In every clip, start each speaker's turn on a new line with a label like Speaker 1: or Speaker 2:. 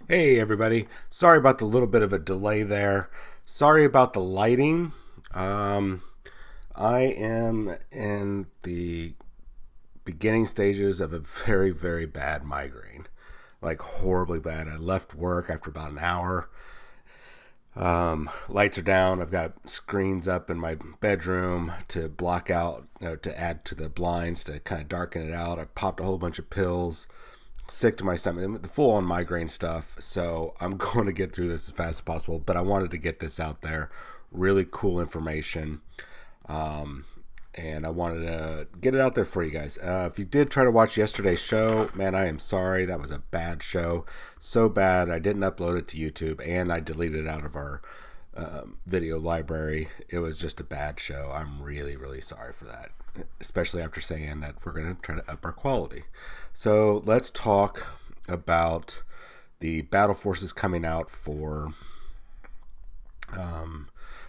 Speaker 1: Hey everybody, sorry about the little bit of a delay there. Sorry about the lighting. Um, I am in the beginning stages of a very, very bad migraine. Like horribly bad. I left work after about an hour. Lights are down. I've got screens up in my bedroom to block out, to add to the blinds to kind of darken it out. I've popped a whole bunch of pills, sick to my stomach, the full on migraine stuff. So I'm going to get through this as fast as possible, but I wanted to get this out there. Really cool information. Um, and I wanted to get it out there for you guys. If you did try to watch yesterday's show, man, I am sorry. That was a bad show. So bad, I didn't upload it to YouTube and I deleted it out of our video library. It was just a bad show. I'm really, really sorry for that, especially after saying that we're going to try to up our quality. So let's talk about the battle forces coming out for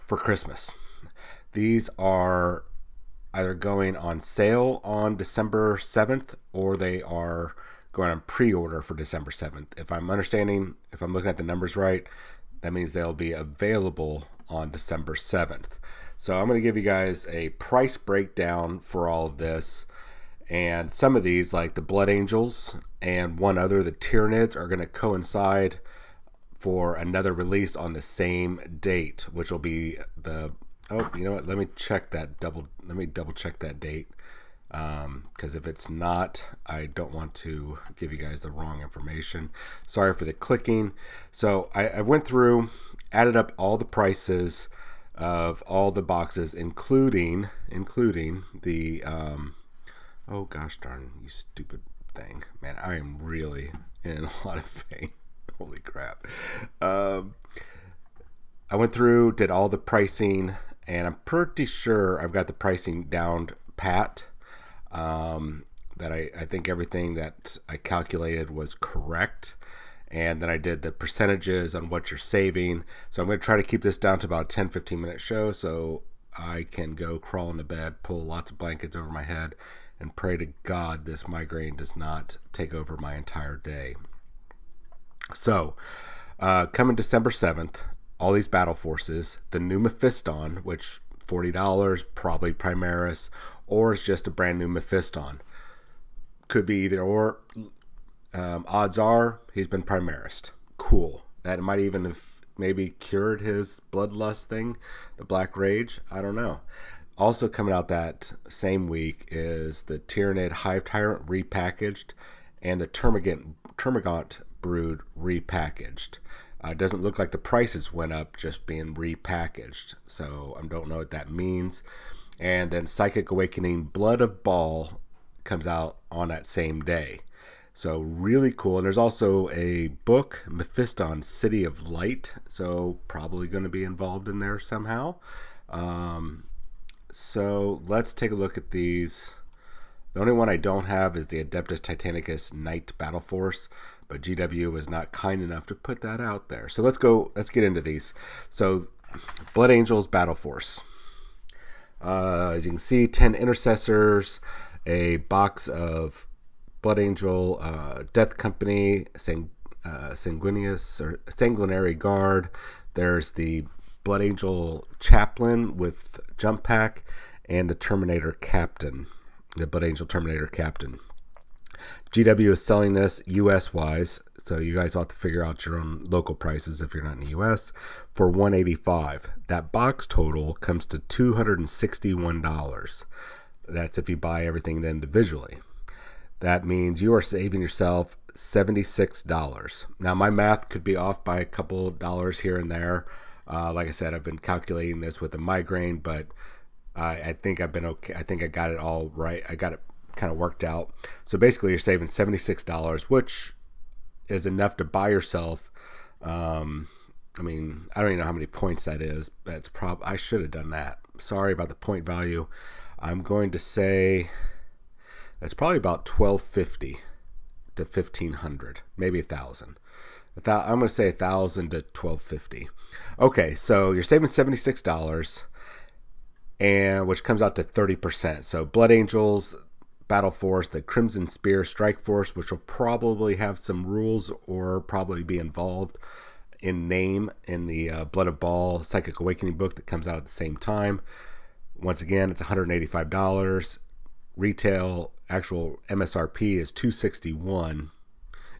Speaker 1: Christmas. These are either going on sale on December 7th or they are going on pre-order for December 7th. If I'm looking at the numbers right, that means they'll be available on December 7th. So I'm going to give you guys a price breakdown for all of this. And some of these, like the Blood Angels and one other, the Tyranids, are going to coincide for another release on the same date, which will be the you know what? Let me double check that date. Because if it's not, I don't want to give you guys the wrong information. Sorry for the clicking. So I went through, added up all the prices of all the boxes, including the oh gosh darn, you stupid thing, man! I am really in a lot of pain. Holy crap! I went through, did all the pricing, and I'm pretty sure I've got the pricing down pat. That I think everything that I calculated was correct. And then I did the percentages on what you're saving. So I'm going to try to keep this down to about a 10-15 minute show so I can go crawl into bed, pull lots of blankets over my head, and pray to God this migraine does not take over my entire day. So, coming December 7th, all these battle forces, the new Mephiston, which $40, probably Primaris, or it's just a brand new Mephiston. Could be either or. Odds are he's been Primarist. Cool. That might even have maybe cured his bloodlust thing, the Black Rage. I don't know. Also coming out that same week is the Tyranid Hive Tyrant repackaged and the Termagant Brood repackaged. It doesn't look like the prices went up, just being repackaged. So I don't know what that means. And then Psychic Awakening Blood of Baal comes out on that same day. So really cool. And there's also a book, Mephiston City of Light. So probably going to be involved in there somehow. So let's take a look at these. The only one I don't have is the Adeptus Titanicus Knight Battle Force, but GW was not kind enough to put that out there. So let's get into these. So Blood Angels Battle Force. As you can see, 10 intercessors, a box of Blood Angel, Death Company, Sanguinius or Sanguinary Guard. There's the Blood Angel Chaplain with Jump Pack, and the Terminator Captain, the Blood Angel Terminator Captain. GW is selling this US wise, so you guys will have to figure out your own local prices if you're not in the US, for $185. That box total comes to $261. That's if you buy everything individually. That means you are saving yourself $76. Now my math could be off by a couple dollars here and there. Like I said, I've been calculating this with a migraine, but I think I've been okay. I think I got it all right. I got it kind of worked out. So basically you're saving $76, which is enough to buy yourself. I mean, I don't even know how many points that is. That's I should have done that. Sorry about the point value. I'm going to say that's probably about 1250 to 1500, maybe 1000. I'm going to say 1000 to 1250. Okay, so you're saving $76, and which comes out to 30%. So Blood Angels battle force, the Crimson Spear Strike Force, which will probably have some rules or probably be involved in name in the Blood of Baal Psychic Awakening book that comes out at the same time. Once again, it's $185. Retail actual MSRP is $261.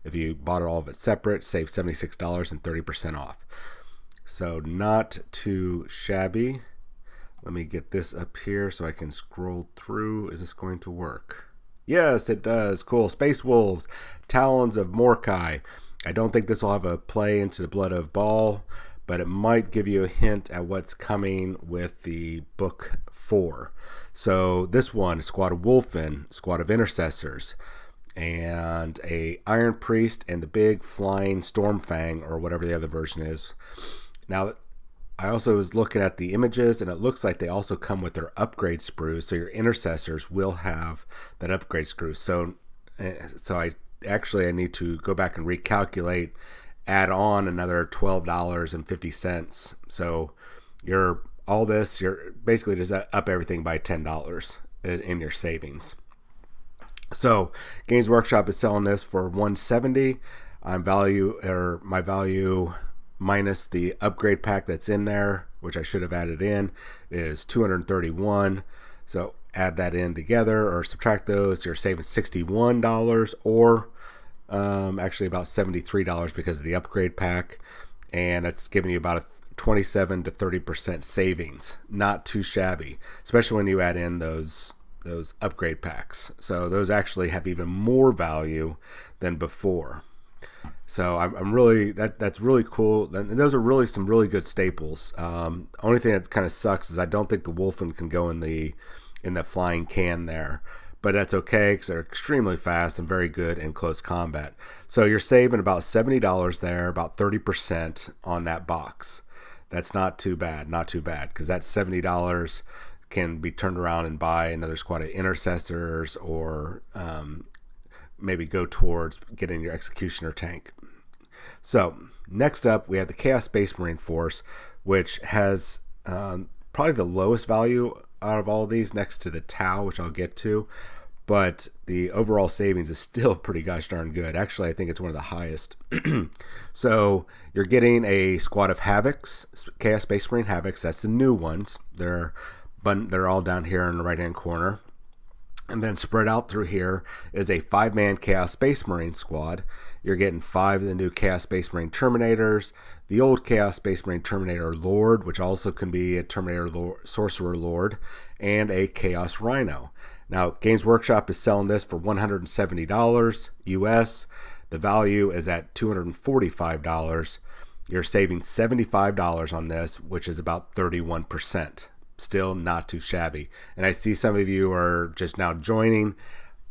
Speaker 1: If you bought all of it separate, save $76 and 30% off. So not too shabby. Let me get this up here so I can scroll through. Is this going to work? Yes, it does. Cool. Space Wolves, Talons of Morkai. I don't think this will have a play into the Blood of Baal, but it might give you a hint at what's coming with the book 4. So this one, Squad of Wolfen, Squad of Intercessors, and a Iron Priest and the big flying Stormfang, or whatever the other version is. Now, I also was looking at the images, and it looks like they also come with their upgrade sprues, so your intercessors will have that upgrade screw. So I need to go back and recalculate, add on another $12.50. So you're basically just up everything by $10 in your savings. So Games Workshop is selling this for $170. My value minus the upgrade pack that's in there, which I should have added in, is $231. So add that in together or subtract those, you're saving $61, or actually about $73 because of the upgrade pack, and that's giving you about a 27 to 30% savings. Not too shabby, especially when you add in those upgrade packs. So those actually have even more value than before. So I'm really that's really cool, and those are really some really good staples. Only thing that kind of sucks is I don't think the Wolfen can go in the flying can there, but that's okay because they're extremely fast and very good in close combat. So you're saving about $70 there, about 30% on that box. That's not too bad, because that $70 can be turned around and buy another squad of intercessors, or maybe go towards getting your executioner tank. So next up, we have the Chaos Space Marine Force, which has probably the lowest value out of all of these, next to the Tau, which I'll get to. But the overall savings is still pretty gosh darn good. Actually, I think it's one of the highest. So you're getting a squad of Havocs, Chaos Space Marine Havocs. That's the new ones. They're all down here in the right-hand corner. And then spread out through here is a 5-man Chaos Space Marine squad. You're getting 5 of the new Chaos Space Marine Terminators, the old Chaos Space Marine Terminator Lord, which also can be a Terminator Sorcerer Lord, and a Chaos Rhino. Now, Games Workshop is selling this for $170 US. The value is at $245. You're saving $75 on this, which is about 31%. Still not too shabby. And I see some of you are just now joining.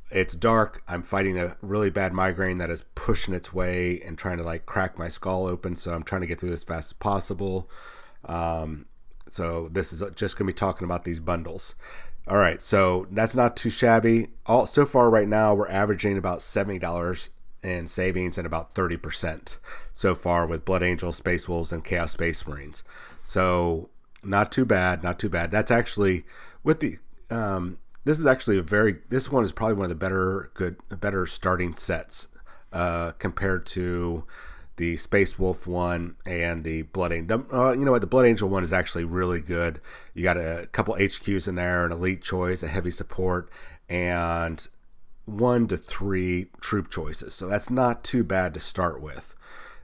Speaker 1: It's dark. I'm fighting a really bad migraine that is pushing its way and trying to crack my skull open. So I'm trying to get through this as fast as possible. So this is just going to be talking about these bundles. All right. So that's not too shabby. So far right now, we're averaging about $70 in savings and about 30% so far with Blood Angels, Space Wolves, and Chaos Space Marines. So not too bad. That's actually with the this is actually this one is probably one of the better starting sets compared to the Space Wolf one and the Blood Angel. You know what? The Blood Angel one is actually really good. You got a couple HQs in there, an elite choice, a heavy support, and 1 to 3 troop choices. So that's not too bad to start with.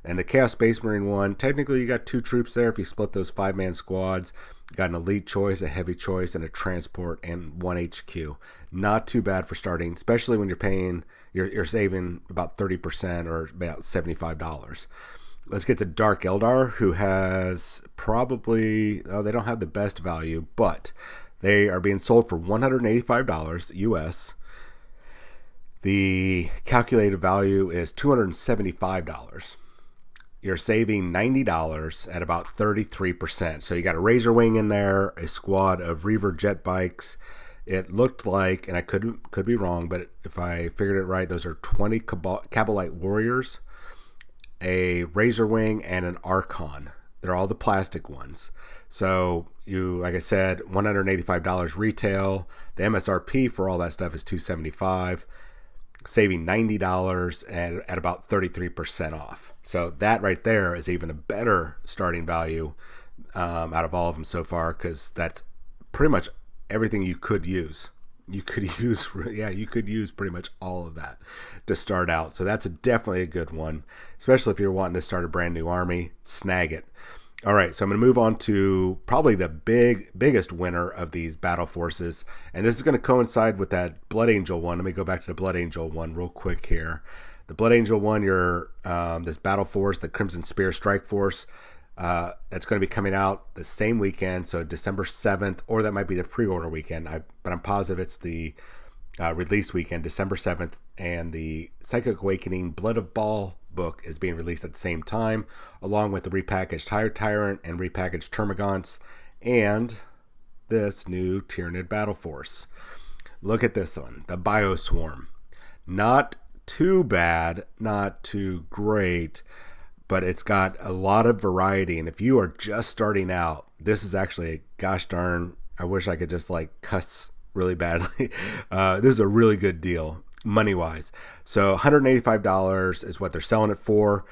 Speaker 1: And the Chaos Space Marine one, technically you got 2 troops there if you split those 5-man squads. You got an elite choice, a heavy choice, and a transport, and 1 HQ. Not too bad for starting, especially when you're saving about 30% or about $75. Let's get to Dark Eldar, who has probably, they don't have the best value, but they are being sold for $185 US. The calculated value is $275. You're saving $90 at about 33%. So you got a Razor Wing in there, a squad of Reaver jet bikes. It looked like, and I could be wrong, but if I figured it right, those are 20 Cabalite Warriors, a Razor Wing, and an Archon. They're all the plastic ones. So you, like I said, $185 retail. The MSRP for all that stuff is $275, saving $90 at about 33% off. So that right there is even a better starting value out of all of them so far, because that's pretty much everything you could use. You could use pretty much all of that to start out. So that's definitely a good one, especially if you're wanting to start a brand new army. Snag it. All right, so I'm going to move on to probably the biggest winner of these battle forces, and this is going to coincide with that Blood Angel one. Let me go back to the Blood Angel one real quick here. The Blood Angel one, this battle force, the Crimson Spear Strike Force, that's going to be coming out the same weekend, so December 7th, or that might be the pre-order weekend, but I'm positive it's the release weekend, December 7th, and the Psychic Awakening Blood of Baal book is being released at the same time, along with the repackaged High Tyrant and repackaged Termagants, and this new Tyranid Battle Force. Look at this one, the Bioswarm. Not too bad, not too great, but it's got a lot of variety, and if you are just starting out, this is actually a gosh darn, I wish I could just like cuss really badly. This is a really good deal money wise. So $185 is what they're selling it for.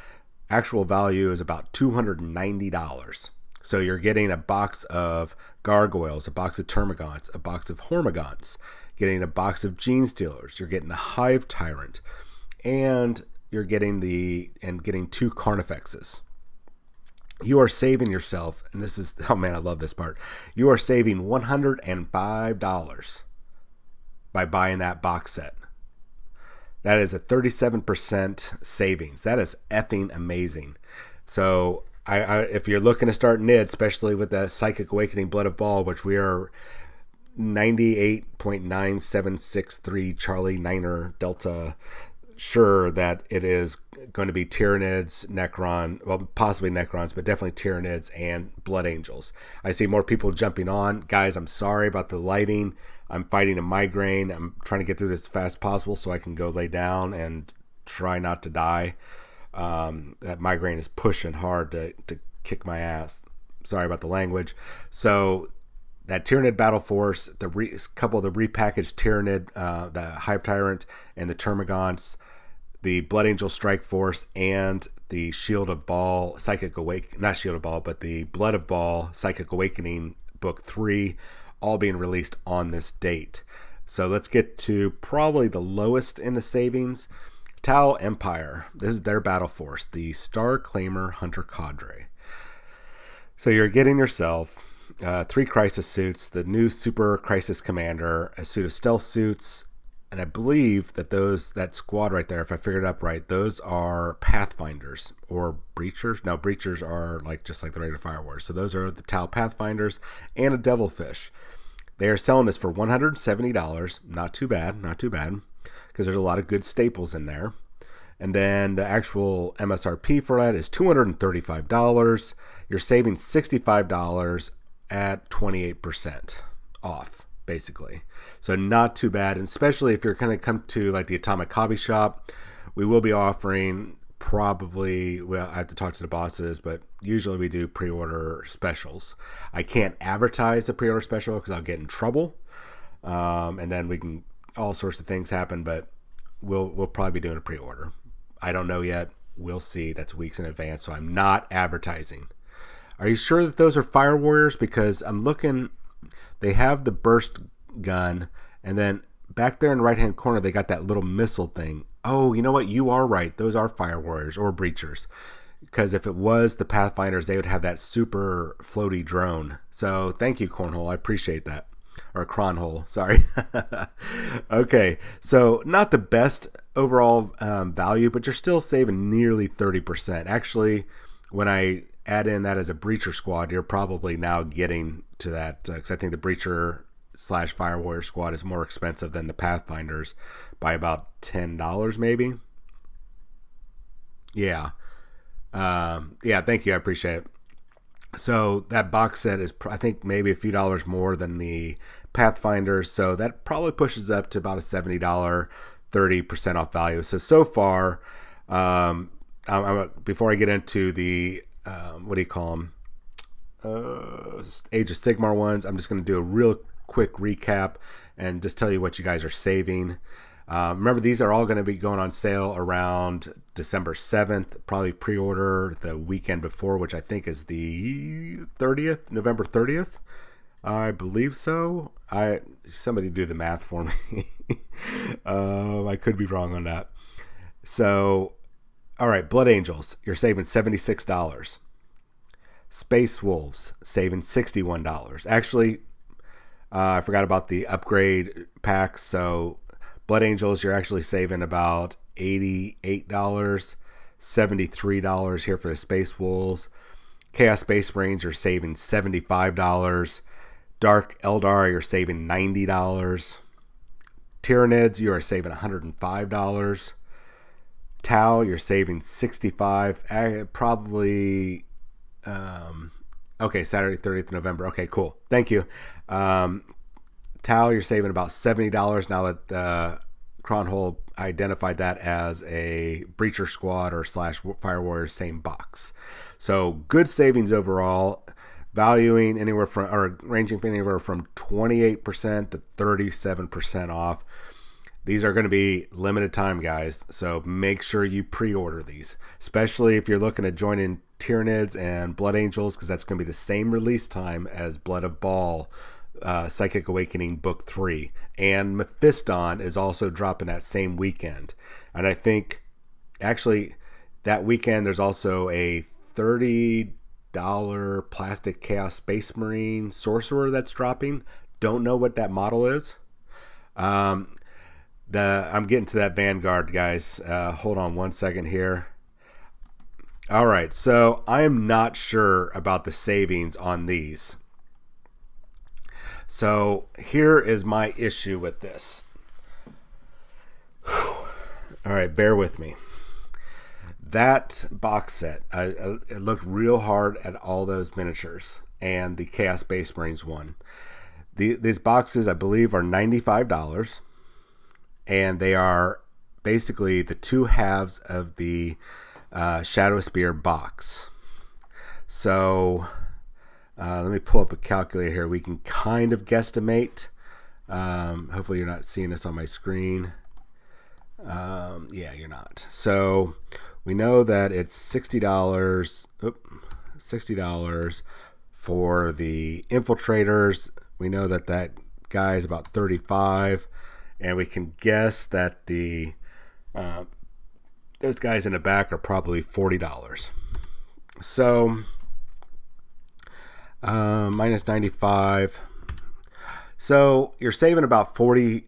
Speaker 1: Actual value is about $290. So you're getting a box of Gargoyles, a box of Termagants, a box of Hormagaunts, getting a box of Gene Stealers, you're getting a Hive Tyrant, and you're getting getting 2 Carnifexes. You are saving yourself, and this is, oh man, I love this part. You are saving $105 by buying that box set. That is a 37% savings. That is effing amazing. So if you're looking to start NID, especially with the Psychic Awakening Blood of Baal, which we are 98.9763 Charlie Niner Delta sure that it is going to be Tyranids, Necron, well, possibly Necrons, but definitely Tyranids and Blood Angels. I see more people jumping on. Guys, I'm sorry about the lighting. I'm fighting a migraine. I'm trying to get through this as fast as possible so I can go lay down and try not to die. That migraine is pushing hard to kick my ass. Sorry about the language. So that Tyranid Battle Force, couple of the repackaged Tyranid, the Hive Tyrant and the Termagants, the Blood Angel Strike Force, and the Shield of Baal, not Shield of Baal, but the Blood of Baal Psychic Awakening Book 3, all being released on this date. So let's get to probably the lowest in the savings. Tau Empire, this is their battle force, the Star Claimer Hunter Cadre. So you're getting yourself 3 crisis suits, the new Super Crisis Commander, a suit of stealth suits, and I believe that that squad right there, if I figured it up right, those are Pathfinders or Breachers. No, Breachers are just like the regular Fire Wars. So those are the Tau Pathfinders and a Devilfish. They are selling this for $170. Not too bad, because there's a lot of good staples in there. And then the actual MSRP for that is $235. You're saving $65 at 28% off, basically. So not too bad, and especially if you're going to come to like the Atomic Hobby Shop, we will be offering probably, well, I have to talk to the bosses, but usually we do pre-order specials. I can't advertise the pre-order special because I'll get in trouble, and then we can, all sorts of things happen, but we'll probably be doing a pre-order. I don't know yet. We'll see. That's weeks in advance, so I'm not advertising. Are you sure that those are Fire Warriors? Because I'm looking, they have the burst gun, and then back there in the right-hand corner, they got that little missile thing. Oh, you know what? You are right. Those are Fire Warriors or Breachers. Because if it was the Pathfinders, they would have that super floaty drone. So thank you, Cornhole. I appreciate that. Or Cronhole, sorry. Okay, so not the best overall value, but you're still saving nearly 30%. Actually, when I add in that as a Breacher squad, you're probably now getting to that, because I think the Breacher / Fire Warrior squad is more expensive than the Pathfinders by about $10 maybe. Yeah. Thank you. I appreciate it. So that box set is, I think, maybe a few dollars more than the Pathfinders. So that probably pushes up to about a $70, 30% off value. So far, before I get into the, what do you call them? Age of Sigmar ones. I'm just going to do a real quick recap and just tell you what you guys are saving. Remember, these are all going to be going on sale around December 7th. Probably pre-order the weekend before, which I think is the 30th, November 30th. I believe so. Somebody do the math for me. I could be wrong on that. So, all right, Blood Angels, you're saving $76. Space Wolves, saving $61. Actually, I forgot about the upgrade packs. So, Blood Angels, you're actually saving about $88, $73 here for the Space Wolves. Chaos Space Marines, you're saving $75. Dark Eldar, you're saving $90. Tyranids, you are saving $105. Tau, you're saving $65. Probably, okay, Saturday, 30th November. Okay, cool. Thank you. Tau, you're saving about $70 now that Cronhold identified that as a Breacher Squad or / Fire Warrior, same box. So good savings overall, valuing anywhere from, or ranging from anywhere from 28% to 37% off. These are going to be limited time, guys, so make sure you pre-order these, especially if you're looking to join in Tyranids and Blood Angels, because that's going to be the same release time as Blood of Baal, Psychic Awakening Book 3. And Mephiston is also dropping that same weekend. And I think, actually, that weekend there's also a $30 plastic Chaos Space Marine Sorcerer that's dropping. Don't know what that model is. I'm getting to that Vanguard, guys. Hold on one second here. All right, so I am not sure about the savings on these. So here is my issue with this. All right, bear with me. That box set, I looked real hard at all those miniatures and the Chaos Space Marines one. These boxes, I believe, are $95. And they are basically the two halves of the Shadow Spear box. So let me pull up a calculator here. We can kind of guesstimate. Hopefully you're not seeing this on my screen. Yeah, you're not. So we know that it's $60. $60 for the infiltrators. We know that guy is about $35. And we can guess that the those guys in the back are probably $40. So minus 95. So you're saving about $35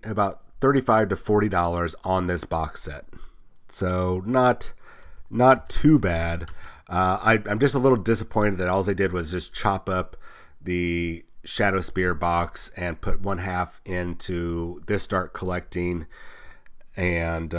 Speaker 1: to $40 on this box set. So not too bad. I'm just a little disappointed that all they did was just chop up the Shadow Spear box and put one half into this start collecting. And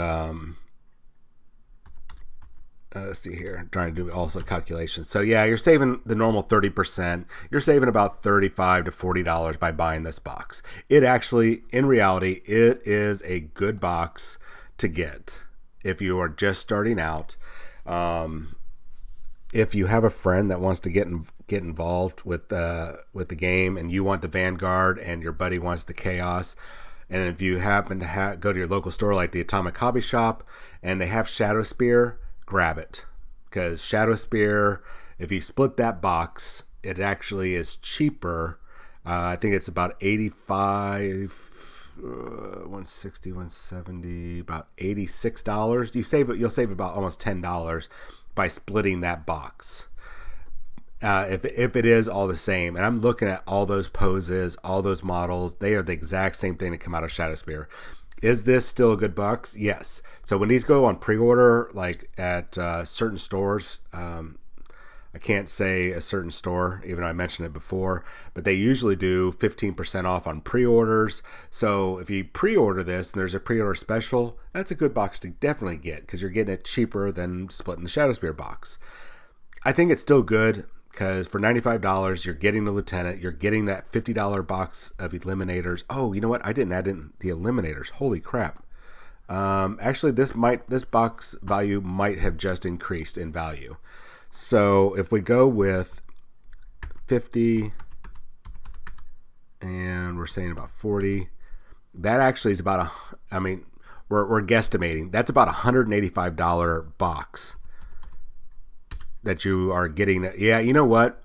Speaker 1: let's see here, I'm trying to do also calculations. So yeah, you're saving the normal 30%. You're saving about $35 to $40 by buying this box. It actually, in reality, it is a good box to get if you are just starting out. If you have a friend that wants to get involved with the game, and you want the Vanguard and your buddy wants the Chaos, and if you happen to go to your local store like the Atomic Hobby Shop and they have Shadow Spear, grab it, because Shadow Spear, if you split that box, it actually is cheaper. I think it's about 85, 160, 170, about $86. You'll save about almost $10 by splitting that box. If it is all the same, and I'm looking at all those poses, all those models, they are the exact same thing that come out of Shadow Spear. Is this still a good box? Yes. So when these go on pre-order, like at certain stores, I can't say a certain store, even though I mentioned it before, but they usually do 15% off on pre-orders. So if you pre-order this and there's a pre-order special, that's a good box to definitely get, because you're getting it cheaper than splitting the Shadow Spear box. I think it's still good, because for $95, you're getting the Lieutenant, you're getting that $50 box of Eliminators. Oh, you know what? I didn't add in the Eliminators. Holy crap. Actually, this box value might have just increased in value. So if we go with 50, and we're saying about 40. That actually is about we're guesstimating that's about $185 box that you are getting. Yeah, you know what?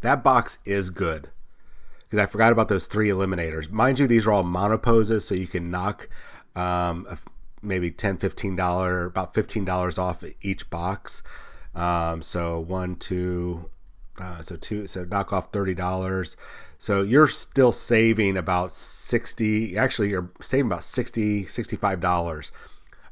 Speaker 1: That box is good because I forgot about those 3 eliminators. Mind you, these are all monoposes, so you can knock maybe $10, $15, about $15 off each box. So 1, 2, so knock off $30. So you're still saving about 60. Actually, you're saving about $65.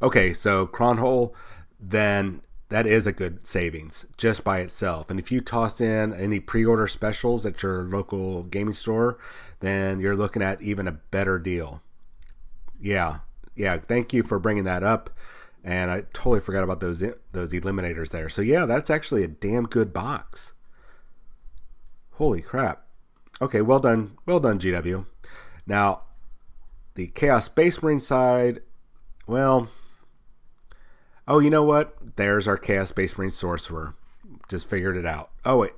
Speaker 1: Okay, so Cronhole, then that is a good savings just by itself. And if you toss in any pre-order specials at your local gaming store, then you're looking at even a better deal. Yeah. Thank you for bringing that up. And I totally forgot about those eliminators there. So yeah, that's actually a damn good box. Holy crap. Okay, well done, GW. Now, the Chaos Space Marine side, well, oh, you know what? There's our Chaos Space Marine Sorcerer. Just figured it out. Oh, wait.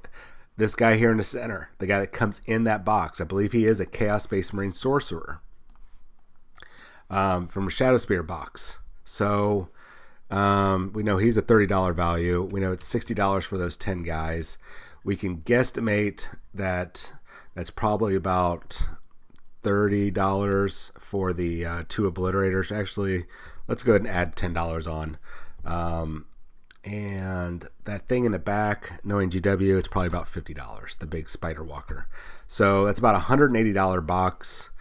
Speaker 1: This guy here in the center, the guy that comes in that box, I believe he is a Chaos Space Marine Sorcerer from a Shadow Spear box. So we know he's a $30 value. We know it's $60 for those 10 guys. We can guesstimate that that's probably about $30 for the 2 obliterators. Actually, let's go ahead and add $10 on. And that thing in the back, knowing GW, it's probably about $50, the big Spider Walker. So that's about a $180 box.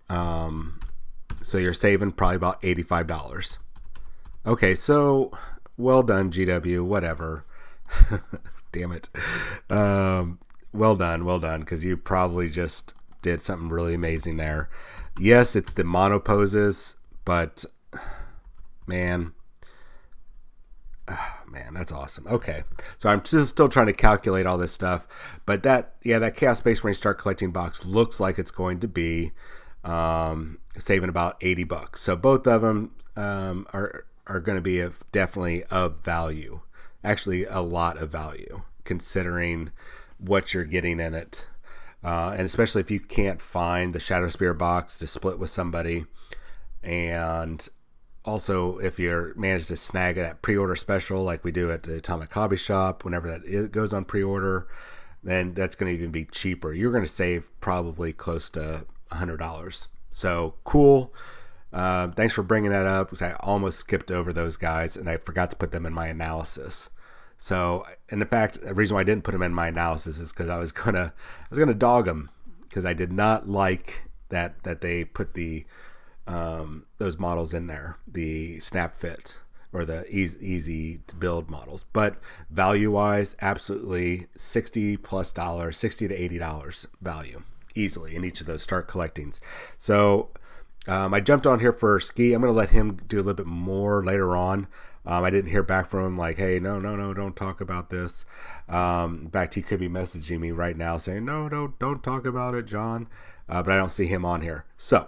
Speaker 1: So you're saving probably about $85. Okay, so well done, GW, whatever. Damn it. Well done, because you probably just did something really amazing there. Yes, it's the mono poses, but man, that's awesome. Okay, so I'm just still trying to calculate all this stuff, but that Chaos Space Marine Start Collecting box looks like it's going to be saving about $80. So both of them are going to be definitely of value. Actually, a lot of value considering what you're getting in it, and especially if you can't find the Shadow Spear box to split with somebody, and also if you're managed to snag that pre-order special like we do at the Atomic Hobby Shop whenever that goes on pre-order, then that's going to even be cheaper. You're going to save probably close to $100. So cool. Thanks for bringing that up, because I almost skipped over those guys and I forgot to put them in my analysis. So, and in fact, the reason why I didn't put them in my analysis is because I was gonna dog them, because I did not like that they put the those models in there, the snap fit or the easy to build models. But value wise, absolutely $60+ $60 to $80 value easily in each of those start collectings. So I jumped on here for Ski. I'm going to let him do a little bit more later on. I didn't hear back from him like, hey, no, don't talk about this. In fact, he could be messaging me right now saying, no, don't talk about it, John. But I don't see him on here. So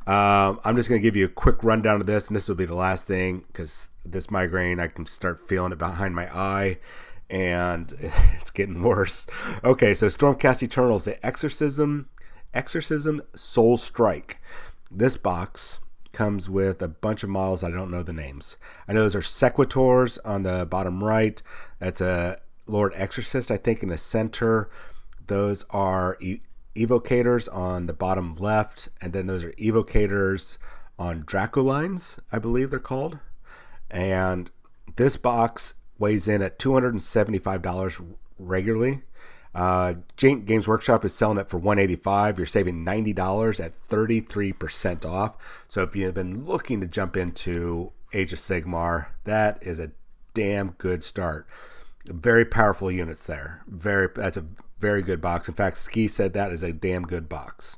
Speaker 1: I'm just going to give you a quick rundown of this, and this will be the last thing, because this migraine, I can start feeling it behind my eye, and it's getting worse. Okay, so Stormcast Eternals, the Exorcism Soul Strike. This box comes with a bunch of models. I don't know the names. I know those are Sequitors on the bottom right. That's a Lord Exorcist, I think, in the center. Those are Evocators on the bottom left, and then those are Evocators on Draculines, I believe they're called. And this box weighs in at $275 regularly. Games Workshop is selling it for $185. You're saving $90 at 33% off. So if you've been looking to jump into Age of Sigmar, that is a damn good start. Very powerful units there. That's a very good box. In fact, Ski said that is a damn good box.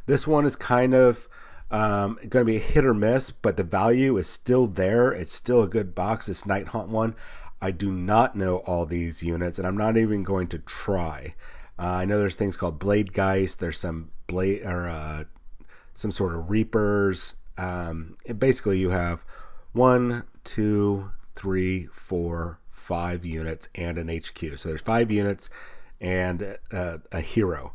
Speaker 1: This one is kind of going to be a hit or miss, but the value is still there. It's still a good box. This Night Haunt one, I do not know all these units, and I'm not even going to try. I know there's things called Blade Geist. There's some some sort of Reapers. Basically, you have 1, 2, 3, 4, 5 units and an HQ. So there's 5 units and a hero.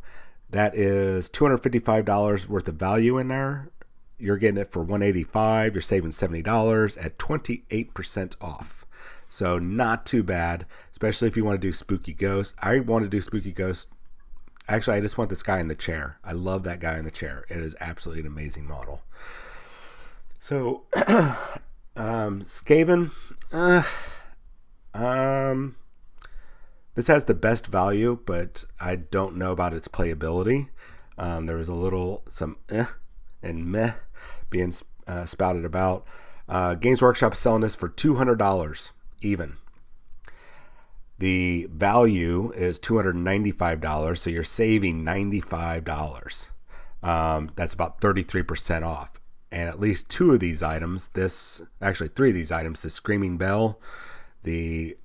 Speaker 1: That is $255 worth of value in there. You're getting it for $185. You're saving $70 at 28% off. So not too bad, especially if you want to do Spooky Ghost. I want to do Spooky Ghost. Actually, I just want this guy in the chair. I love that guy in the chair. It is absolutely an amazing model. So, Skaven, this has the best value, but I don't know about its playability. There was some and meh being spouted about. Games Workshop is selling this for $200 even. The value is $295, so you're saving $95. That's about 33% off. And at least 2 of these items, 3 of these items, the Screaming Bell, the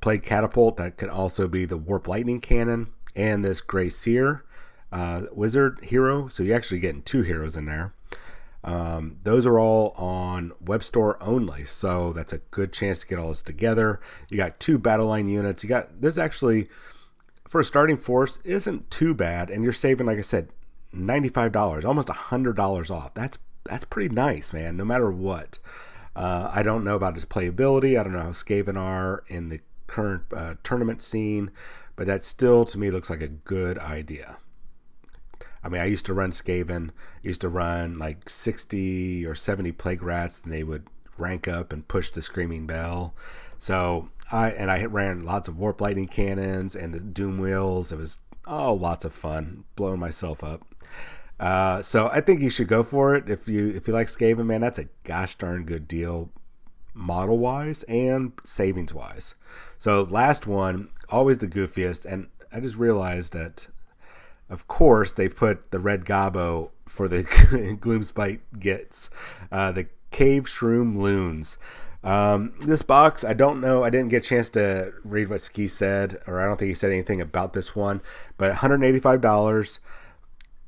Speaker 1: Plague Catapult, that could also be the Warp Lightning Cannon, and this Grey Seer Wizard hero. So you're actually getting 2 heroes in there. Those are all on web store only, so that's a good chance to get all this together. You got 2 battle line units. You got this, actually, for a starting force, isn't too bad, and you're saving, like I said, $95, almost $100 off. That's pretty nice, man, no matter what. I don't know about its playability. I don't know how Skaven are in the current tournament scene, but that still, to me, looks like a good idea. I mean, I used to run Skaven. I used to run like 60 or 70 Plague Rats, and they would rank up and push the Screaming Bell. So I ran lots of Warp Lightning Cannons and the Doom Wheels. It was lots of fun, blowing myself up. So I think you should go for it if you like Skaven, man. That's a gosh darn good deal, model wise and savings wise. So last one, always the goofiest, and I just realized that, of course, they put the red Gobbo for the Gloomspite Gits, the Cave Shroom Loons. This box, I don't know. I didn't get a chance to read what Ski said, or I don't think he said anything about this one. But $185.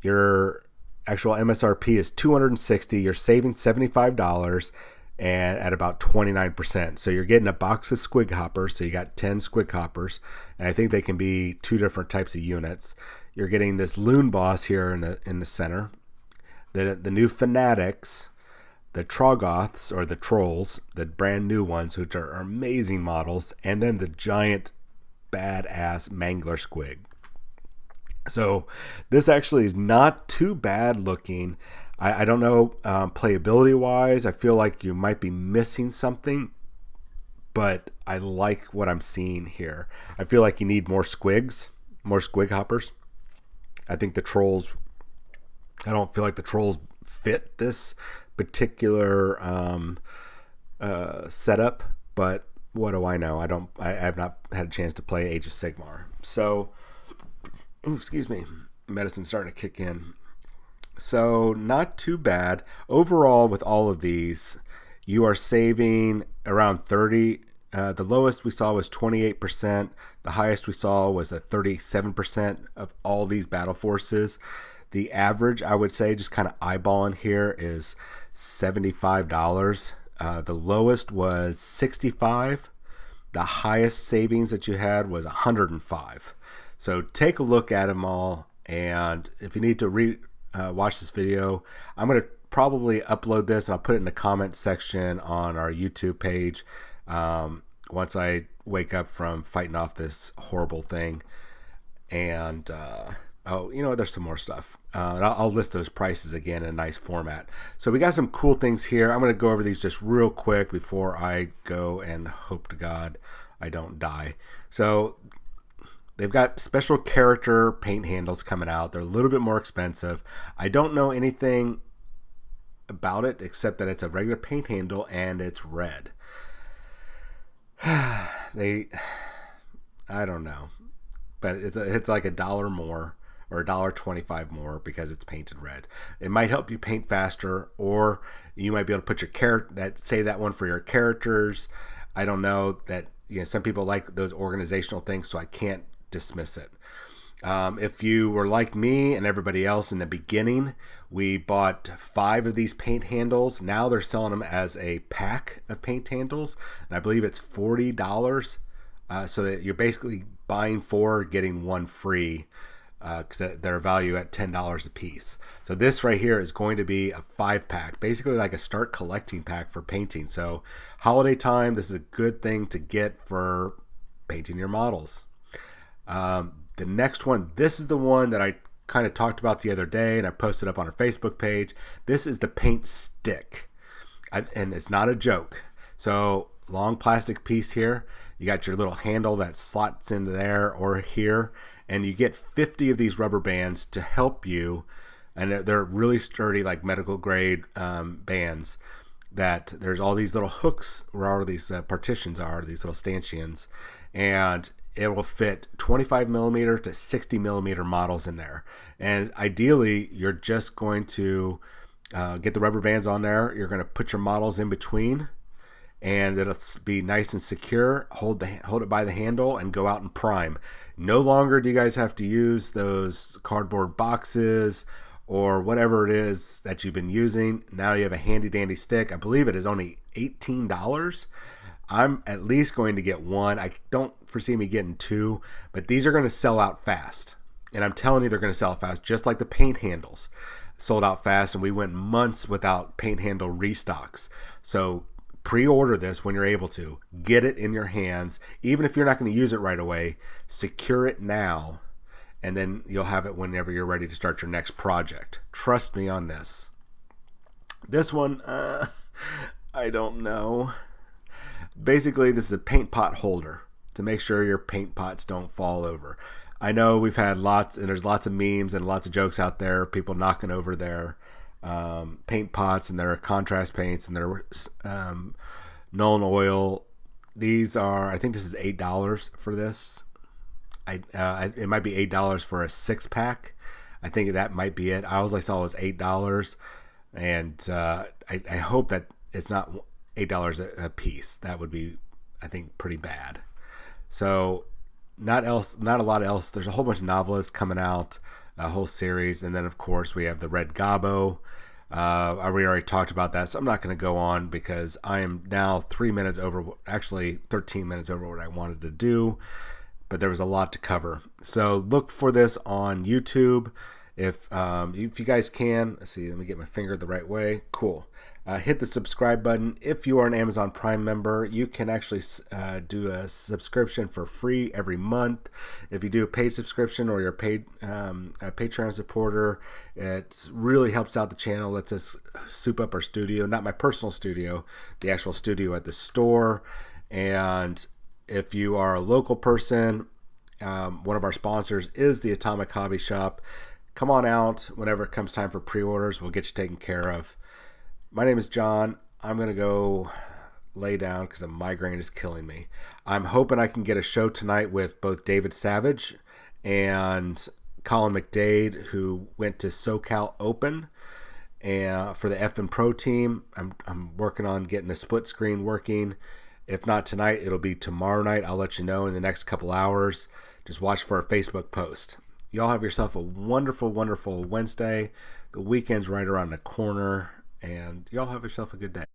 Speaker 1: Your actual MSRP is $260. You're saving $75 and at about 29%. So you're getting a box of Squig Hoppers. So you got 10 Squig Hoppers, and I think they can be 2 different types of units. You're getting this Loon Boss here in the center. The new Fanatics, the Troggoths, or the Trolls, the brand new ones, which are amazing models, and then the giant badass Mangler Squig. So this actually is not too bad looking. I don't know, playability wise, I feel like you might be missing something, but I like what I'm seeing here. I feel like you need more Squigs, more Squig Hoppers. I think the Trolls, I don't feel like the Trolls fit this particular setup, but what do I know? I have not had a chance to play Age of Sigmar. So, excuse me, medicine's starting to kick in. So not too bad. Overall, with all of these, you are saving around 30. The lowest we saw was 28%. The highest we saw was a 37% of all these battle forces. The average, I would say, just kind of eyeballing here, is $75. The lowest was $65. The highest savings that you had was $105. So take a look at them all, and if you need to watch this video, I'm going to probably upload this and I'll put it in the comment section on our YouTube page once I wake up from fighting off this horrible thing. And there's some more stuff. I'll list those prices again in a nice format. So we got some cool things here. I'm going to go over these just real quick before I go and hope to God I don't die. So they've got special character paint handles coming out. They're a little bit more expensive. I don't know anything about it except that it's a regular paint handle and it's red. I don't know, but it's like $1 more or $1.25 more because it's painted red. It might help you paint faster, or you might be able to put your save that one for your characters. I don't know. That some people like those organizational things, so I can't dismiss it. If you were like me and everybody else in the beginning, we bought 5 of these paint handles. Now they're selling them as a pack of paint handles, and I believe it's $40. So that you're basically buying 4, getting 1 free, because they're valued at $10 a piece. So this right here is going to be a 5-pack, basically like a start collecting pack for painting. So holiday time, this is a good thing to get for painting your models. The next one, this is the one that I kind of talked about the other day, and I posted up on our Facebook page. This is the paint stick, and it's not a joke. So long plastic piece here. You got your little handle that slots into there or here, and you get 50 of these rubber bands to help you, and they're really sturdy, like medical grade bands. That there's all these little hooks where all of these partitions are, these little stanchions, and it will fit 25 millimeter to 60 millimeter models in there. And ideally, you're just going to get the rubber bands on there. You're going to put your models in between, and it'll be nice and secure. Hold it by the handle and go out and prime. No longer do you guys have to use those cardboard boxes or whatever it is that you've been using. Now you have a handy dandy stick. I believe it is only $18. I'm at least going to get 1. I don't foresee me getting 2, but these are going to sell out fast. And I'm telling you, they're going to sell fast, just like the paint handles sold out fast, and we went months without paint handle restocks. So pre-order this when you're able to. Get it in your hands. Even if you're not going to use it right away, secure it now, and then you'll have it whenever you're ready to start your next project. Trust me on this. This one, I don't know. Basically, this is a paint pot holder to make sure your paint pots don't fall over. I know we've had there's lots of memes and lots of jokes out there, people knocking over their paint pots and their contrast paints and their Nuln Oil. These are, I think this is $8 for this. It might be $8 for a 6-pack. I think that might be it. All I saw was $8, and I hope that it's not $8 a piece. That would be, I think, pretty bad. So not a lot else. There's a whole bunch of novelists coming out, a whole series, and then of course we have the Red Gobbo. We already talked about that, so I'm not going to go on because I am now 13 minutes over what I wanted to do, but there was a lot to cover. So look for this on YouTube. If you guys can, let's see, let me get my finger the right way. Cool. Hit the subscribe button. If you are an Amazon Prime member, you can actually do a subscription for free every month. If you do a paid subscription or you're a paid a Patreon supporter, it really helps out the channel. Lets us soup up our studio, not my personal studio, the actual studio at the store. And if you are a local person, one of our sponsors is the Atomic Hobby Shop. Come on out whenever it comes time for pre-orders. We'll get you taken care of. My name is John. I'm going to go lay down because a migraine is killing me. I'm hoping I can get a show tonight with both David Savage and Colin McDade, who went to SoCal Open and for the FN Pro team. I'm working on getting the split screen working. If not tonight, it'll be tomorrow night. I'll let you know in the next couple hours. Just watch for our Facebook post. Y'all have yourself a wonderful, wonderful Wednesday. The weekend's right around the corner, and y'all have yourself a good day.